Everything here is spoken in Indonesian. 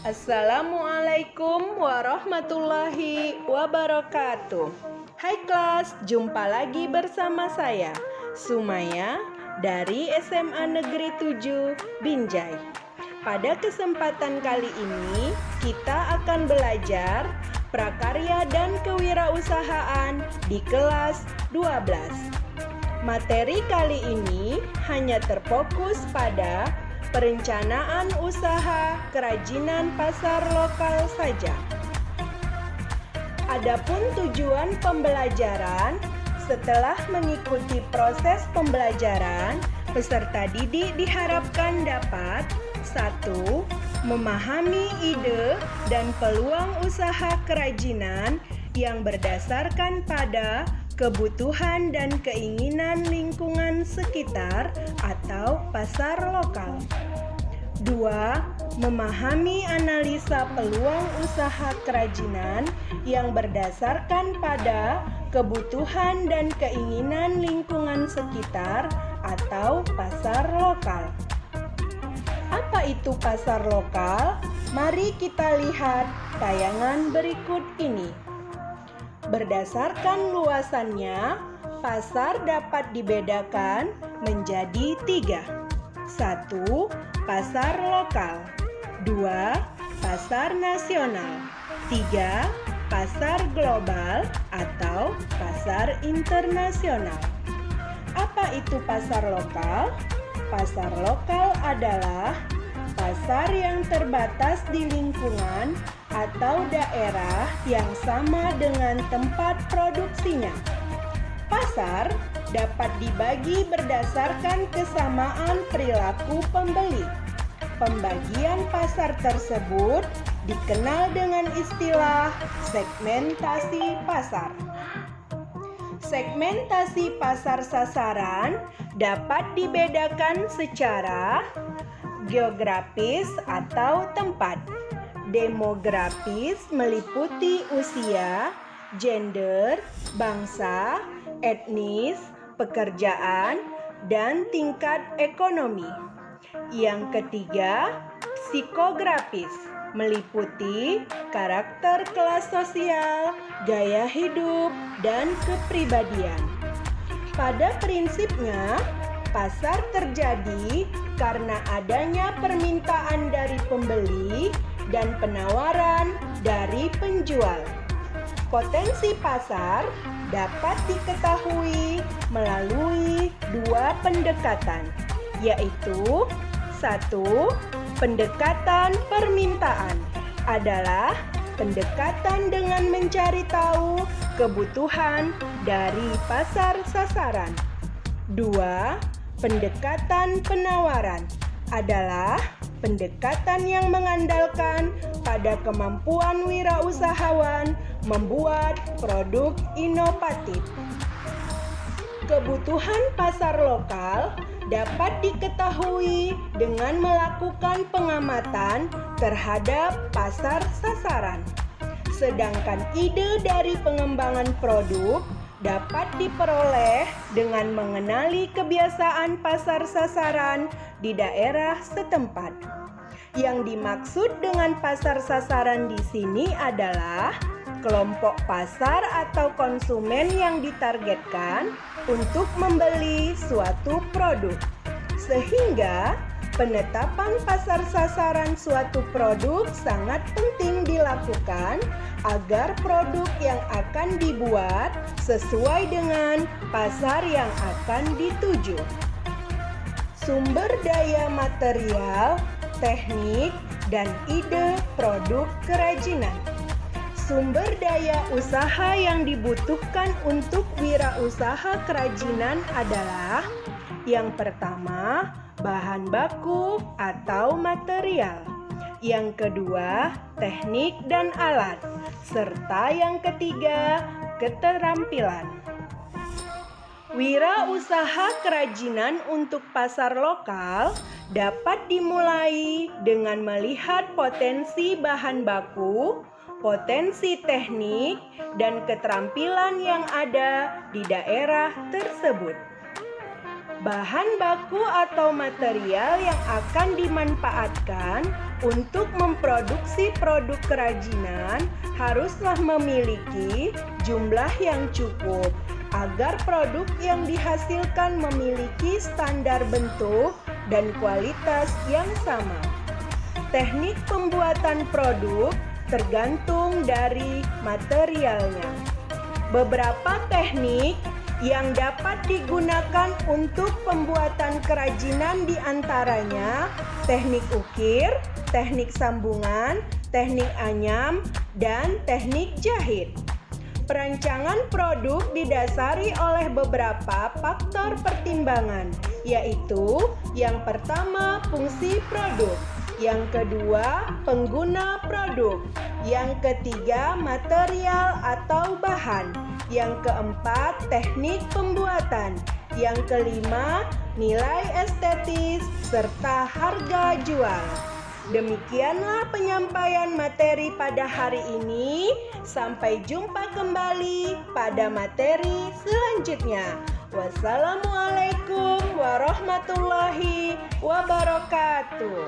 Assalamualaikum warahmatullahi wabarakatuh. Hai kelas, jumpa lagi bersama saya, Sumaya dari SMA Negeri 7 Binjai. Pada kesempatan kali ini, kita akan belajar prakarya dan kewirausahaan di kelas 12. Materi kali ini hanya terfokus pada perencanaan usaha kerajinan pasar lokal saja. Adapun tujuan pembelajaran, setelah mengikuti proses pembelajaran, peserta didik diharapkan dapat 1. Memahami ide dan peluang usaha kerajinan yang berdasarkan pada kebutuhan dan keinginan lingkungan sekitar atau pasar lokal. 2. Memahami analisa peluang usaha kerajinan yang berdasarkan pada kebutuhan dan keinginan lingkungan sekitar atau pasar lokal. Apa itu pasar lokal? Mari kita lihat tayangan berikut ini. Berdasarkan luasannya, pasar dapat dibedakan menjadi 3. 1. Pasar lokal. 2. Pasar nasional. 3. Pasar global atau pasar internasional. Apa itu pasar lokal? Pasar lokal adalah pasar yang terbatas di lingkungan atau daerah yang sama dengan tempat produksinya. Pasar dapat dibagi berdasarkan kesamaan perilaku pembeli. Pembagian pasar tersebut dikenal dengan istilah segmentasi pasar. Segmentasi pasar sasaran dapat dibedakan secara geografis atau tempat. Demografis meliputi usia, gender, bangsa, etnis, pekerjaan, dan tingkat ekonomi. Yang ketiga, psikografis meliputi karakter kelas sosial, gaya hidup, dan kepribadian. Pada prinsipnya, pasar terjadi karena adanya permintaan dari pembeli dan penawaran dari penjual. Potensi pasar dapat diketahui melalui 2 pendekatan, yaitu 1. Pendekatan permintaan adalah pendekatan dengan mencari tahu kebutuhan dari pasar sasaran. 2. Pendekatan penawaran adalah pendekatan yang mengandalkan pada kemampuan wirausahawan membuat produk inovatif. Kebutuhan pasar lokal dapat diketahui dengan melakukan pengamatan terhadap pasar sasaran. Sedangkan ide dari pengembangan produk dapat diperoleh dengan mengenali kebiasaan pasar sasaran di daerah setempat. Yang dimaksud dengan pasar sasaran di sini adalah kelompok pasar atau konsumen yang ditargetkan untuk membeli suatu produk. Sehingga penetapan pasar sasaran suatu produk sangat penting dilakukan agar produk yang akan dibuat sesuai dengan pasar yang akan dituju. Sumber daya material, teknik, dan ide produk kerajinan. Sumber daya usaha yang dibutuhkan untuk wirausaha kerajinan adalah yang pertama, bahan baku atau material. Yang kedua, teknik dan alat. Serta yang ketiga, keterampilan. Wirausaha kerajinan untuk pasar lokal dapat dimulai dengan melihat potensi bahan baku, potensi teknik, dan keterampilan yang ada di daerah tersebut. Bahan baku atau material yang akan dimanfaatkan untuk memproduksi produk kerajinan haruslah memiliki jumlah yang cukup agar produk yang dihasilkan memiliki standar bentuk dan kualitas yang sama. Teknik pembuatan produk tergantung dari materialnya. Beberapa teknik yang dapat digunakan untuk pembuatan kerajinan diantaranya teknik ukir, teknik sambungan, teknik anyam, dan teknik jahit. Perancangan produk didasari oleh beberapa faktor pertimbangan, yaitu yang pertama fungsi produk, yang kedua pengguna produk, yang ketiga material atau bahan, yang keempat teknik pembuatan, yang kelima nilai estetis serta harga jual. Demikianlah penyampaian materi pada hari ini. Sampai jumpa kembali pada materi selanjutnya. Wassalamualaikum warahmatullahi wabarakatuh.